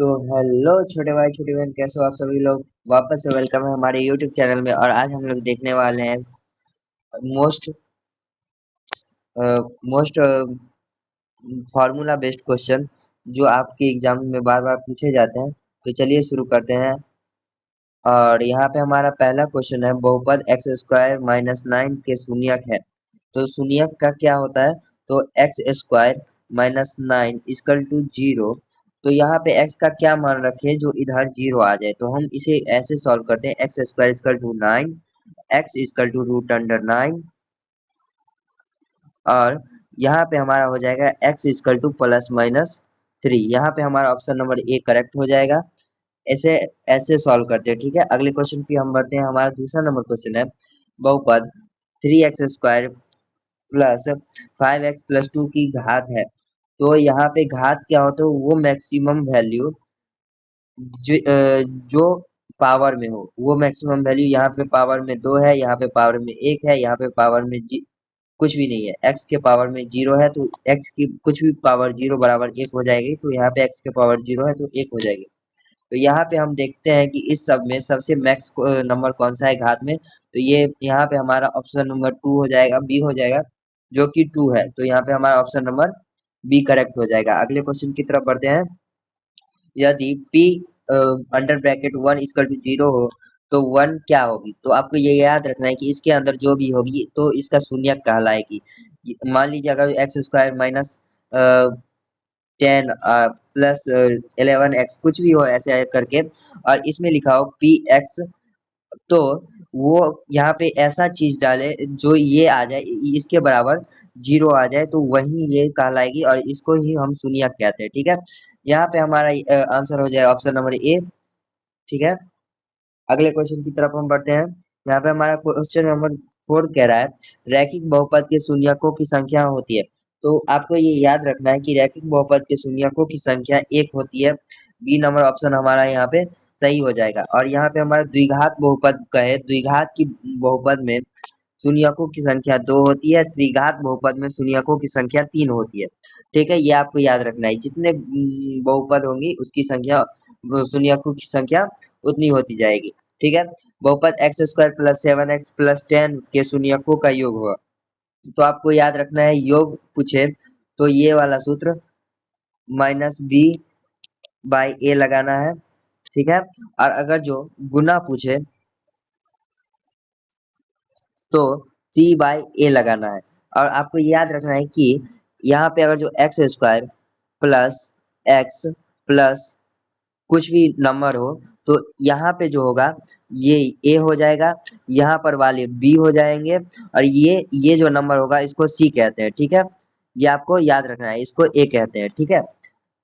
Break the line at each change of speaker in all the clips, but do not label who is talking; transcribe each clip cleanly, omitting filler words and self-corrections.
तो हेलो छोटे भाई छोटी बहन, कैसे हो आप सभी लोग। वापस से वेलकम है हमारे यूट्यूब चैनल में। और आज हम लोग देखने वाले हैं most most formula based question जो आपके एग्जाम में बार बार पूछे जाते हैं। तो चलिए शुरू करते हैं। और यहाँ पे हमारा पहला क्वेश्चन है, बहुपद एक्स स्क्वायर माइनस 9 के शून्यक है। तो शून्यक का क्या होता है? तो x square minus 9 equal to 0। तो यहाँ पे x का क्या मान रखें जो इधर 0 आ जाए। तो हम इसे ऐसे सॉल्व करते हैं, x square equal to 9, x equal to root under 9। और यहाँ पे हमारा हो जाएगा x equal to plus minus 3। यहाँ पे हमारा ऑप्शन नंबर ए करेक्ट हो जाएगा। ऐसे ऐसे सॉल्व करते हैं, ठीक है। अगले क्वेश्चन पे हम बढ़ते हैं। हमारा दूसरा नंबर क्वेश्चन है, बहुपद 3x square plus 5x plus 2 की घात है। तो यहाँ पे घात क्या होता है? वो मैक्सिमम वैल्यू जो पावर में हो, वो मैक्सिमम वैल्यू। यहाँ पे पावर में 2 है, यहाँ पे पावर में 1 है, यहाँ पे पावर में कुछ भी नहीं है। x के पावर में 0 है तो x की कुछ भी पावर 0 बराबर 1 हो जाएगी। तो यहाँ पे x के पावर 0 है तो 1 हो जाएगी। तो यहाँ पे हम देखते हैं कि इस सब में सबसे मैक्स नंबर कौन सा है घात में। तो ये यहाँ पे हमारा ऑप्शन नंबर 2 हो जाएगा, बी हो जाएगा, जो कि 2 है। तो यहाँ पे हमारा ऑप्शन नंबर बी करेक्ट हो जाएगा। अगले क्वेश्चन की तरफ बढ़ते हैं। यदि p under bracket 1 equal to 0 हो तो 1 क्या होगी? तो आपको ये याद रखना है कि इसके अंदर जो भी होगी तो इसका शून्यक कहलाएगी। मान लीजिए अगर x square minus 10 plus 11x कुछ भी हो ऐसे करके, और इसमें लिखा हो पी एक्स, तो वो यहाँ पे ऐसा चीज डाले जो ये आ जाए, इसके बराबर 0 आ जाए, तो वही ये कहलाएगी और इसको ही हम शून्यक कहते हैं, ठीक है। यहाँ पे हमारा आंसर हो जाए ऑप्शन नंबर ए, ठीक है। अगले क्वेश्चन की तरफ हम बढ़ते हैं। यहाँ पे हमारा क्वेश्चन नंबर 4 कह रहा है, रैखिक बहुपद के शून्यकों की संख्या होती है। तो आपको ये याद रखना है कि रैखिक बहुपद के शून्यकों की संख्या 1 होती है। बी नंबर ऑप्शन हमारा यहाँ पे सही हो जाएगा। और यहाँ पे हमारा द्विघात बहुपद कहे, द्विघात की बहुपद में शून्यकों की संख्या 2 होती है, त्रिघात बहुपद में शून्यकों की संख्या 3 होती है, ठीक है। ये आपको याद रखना है, जितने बहुपद होंगी उसकी संख्या, शून्यकों की संख्या उतनी होती जाएगी, ठीक है। बहुपद x square plus 7x plus 10 के शून्यकों का योग हुआ। तो आपको याद रखना है, योग पूछे तो ये वाला सूत्र माइनस बी बाई ए लगाना है, ठीक है। और अगर जो गुना पूछे तो सी बाई ए लगाना है। और आपको याद रखना है कि यहाँ पे अगर जो x square plus x plus कुछ भी नंबर हो तो यहाँ पे जो होगा ये ए हो जाएगा, यहाँ पर वाले बी हो जाएंगे, और ये जो नंबर होगा इसको सी कहते हैं, ठीक है। ये आपको याद रखना है, इसको ए कहते हैं, ठीक है।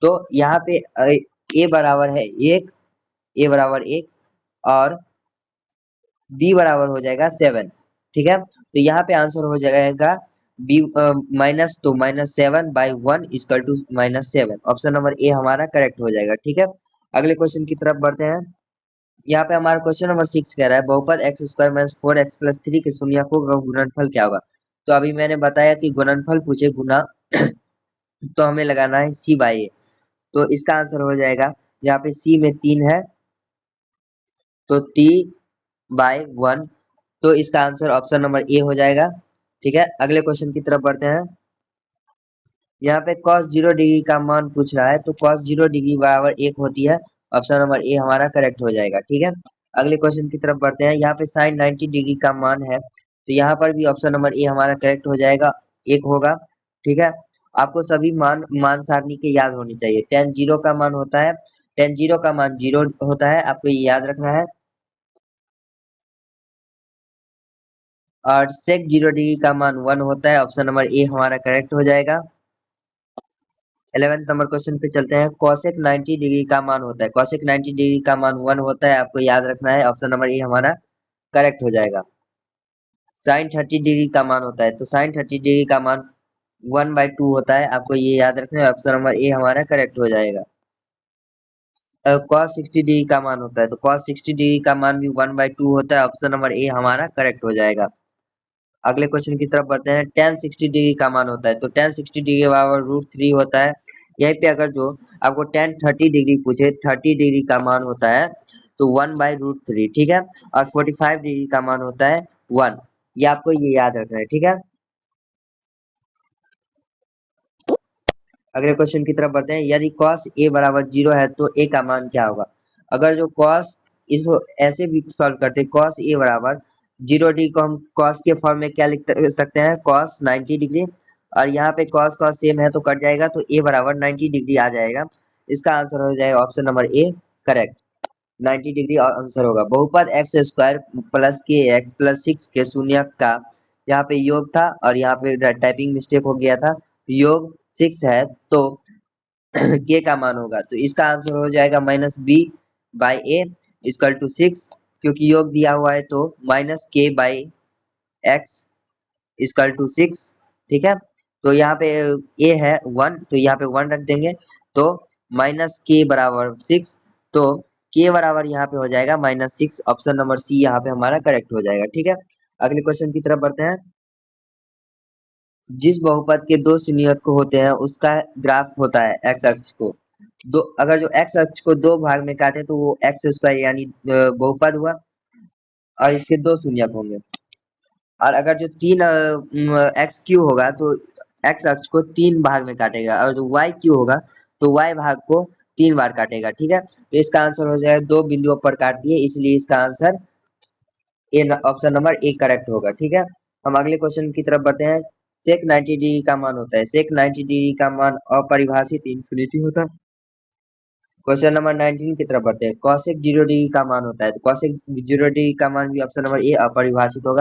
तो यहाँ पे ए बराबर है 1, ए बराबर 1 और बी बराबर हो जाएगा 7, ठीक है। तो यहाँ पे आंसर हो जाएगा बी माइनस, तो minus 7 by 1 equal to minus 7। Option number A हमारा करेक्ट हो जाएगा, ठीक है। अगले क्वेश्चन की तरफ बढ़ते हैं। यहाँ पे हमारा क्वेश्चन नंबर 6 कह रहा है, बहुपद x square minus 4x plus 3 के शून्यकों का गुणनफल क्या होगा? तो अभी मैंने बताया कि गुणनफल पूछे गुना तो हमें लगाना है सी बाई ए। तो इसका आंसर हो जाएगा, यहाँ पे सी में 3 है तो 3 बाई 1। तो इसका आंसर ऑप्शन नंबर ए हो जाएगा, ठीक है। अगले क्वेश्चन की तरफ बढ़ते हैं। यहाँ पे cos 0 डिग्री का मान पूछ रहा है, तो cos 0 डिग्री बराबर 1 होती है। ऑप्शन नंबर ए हमारा करेक्ट हो जाएगा, ठीक है। अगले क्वेश्चन की तरफ बढ़ते हैं। यहाँ पे sin 90 डिग्री का मान है, तो यहाँ पर भी ऑप्शन नंबर ए हमारा करेक्ट हो जाएगा, 1 होगा, ठीक है। आपको सभी मान सारणी के याद होनी चाहिए। tan 0 का मान होता है, tan 0 का मान 0 होता है, आपको ये याद रखना है। और sec 0 डिग्री का मान 1 होता है, ऑप्शन नंबर ए हमारा करेक्ट हो जाएगा। 11th नंबर क्वेश्चन पे चलते हैं। cosec 90 डिग्री का मान होता है, cosec 90 डिग्री का मान 1 होता है, आपको याद रखना है। ऑप्शन नंबर ए हमारा करेक्ट हो जाएगा। sin 30 डिग्री का मान होता है, तो sin 30 डिग्री का मान 1/2 होता है, आपको ये याद रखना है। ऑप्शन नंबर ए हमारा करेक्ट हो जाएगा। cos 60 डिग्री का मान होता है, तो cos 60 डिग्री का मान भी 1/2 होता है, ऑप्शन नंबर ए हमारा करेक्ट हो जाएगा। अगले क्वेश्चन की तरफ बढ़ते हैं। tan 60 डिग्री का मान होता है, तो tan 60 डिग्री बराबर √3 होता है, यहीं पे अगर जो आपको tan 30 डिग्री पूछे, 30 डिग्री का मान होता है तो 1/√3, ठीक है। और 45 डिग्री का मान होता है 1। ये आपको ये याद रखना है, ठीक है। अगले क्वेश्चन की तरफ बढ़ते हैं। यदि cos a बराबर 0 है तो a का मान क्या होगा? अगर जो cos, इसको ऐसे भी सॉल्व करते हैं, cos a बराबर 0 डिग्री को हम cos के फॉर्म में क्या लिख सकते हैं, cos 90 डिग्री। और यहाँ पे cos cos सेम है तो कट जाएगा, तो a बराबर 90 डिग्री आ जाएगा। इसका आंसर हो जाएगा option number A correct. 90 degree answer होगा। बहुपद एक्स स्क्वायर प्लस के एक्स प्लस 6 के शून्य का यहाँ पे योग था और यहाँ पे टाइपिंग मिस्टेक हो गया था। योग 6 है तो के का मान होगा, तो इसका आंसर हो जाएगा -b/a इक्वल टू 6, क्योंकि योग दिया हुआ है तो -k/x इक्वल टू 6, ठीक है। तो यहाँ पे a है 1, तो यहाँ पे 1 रख देंगे, तो -k बराबर 6, तो k बराबर यहाँ पे हो जाएगा -6। ऑप्शन नंबर सी यहाँ पे हमारा करेक्ट हो जाएगा, ठीक है। अगले क्वेश्चन की तरफ बढ़ते हैं। जिस बहुपद के दो शून्यक होते हैं उसका ग्राफ होता है एक्स अक्ष को दो, अगर जो एक्स अक्ष को दो भाग में काटे तो वो एक्स स्क्वायर यानी बहुपद हुआ, और इसके दो शून्यक होंगे। और अगर जो तीन एक्स क्यू होगा तो एक्स अक्ष को तीन भाग में काटेगा, और जो वाई क्यू होगा तो वाई भाग को तीन बार काटेगा, ठीक है। तो इसका आंसर हो जाएगा, दो बिंदुओं पर काट दिए, इसलिए इसका answer A, option number A correct होगा, ठीक है। हम अगले क्वेश्चन की तरफ बढ़ते हैं। सेक 90 डिग्री का मान होता है, सेक 90 डिग्री का मान अपरिभाषित इंफिनिटी होता है। क्वेश्चन नंबर 19 की तरफ बढ़ते हैं। कॉसेक 0 डिग्री का मान होता है, तो कॉसेक 0 डिग्री का मान भी ऑप्शन नंबर ए अपरिभाषित होगा।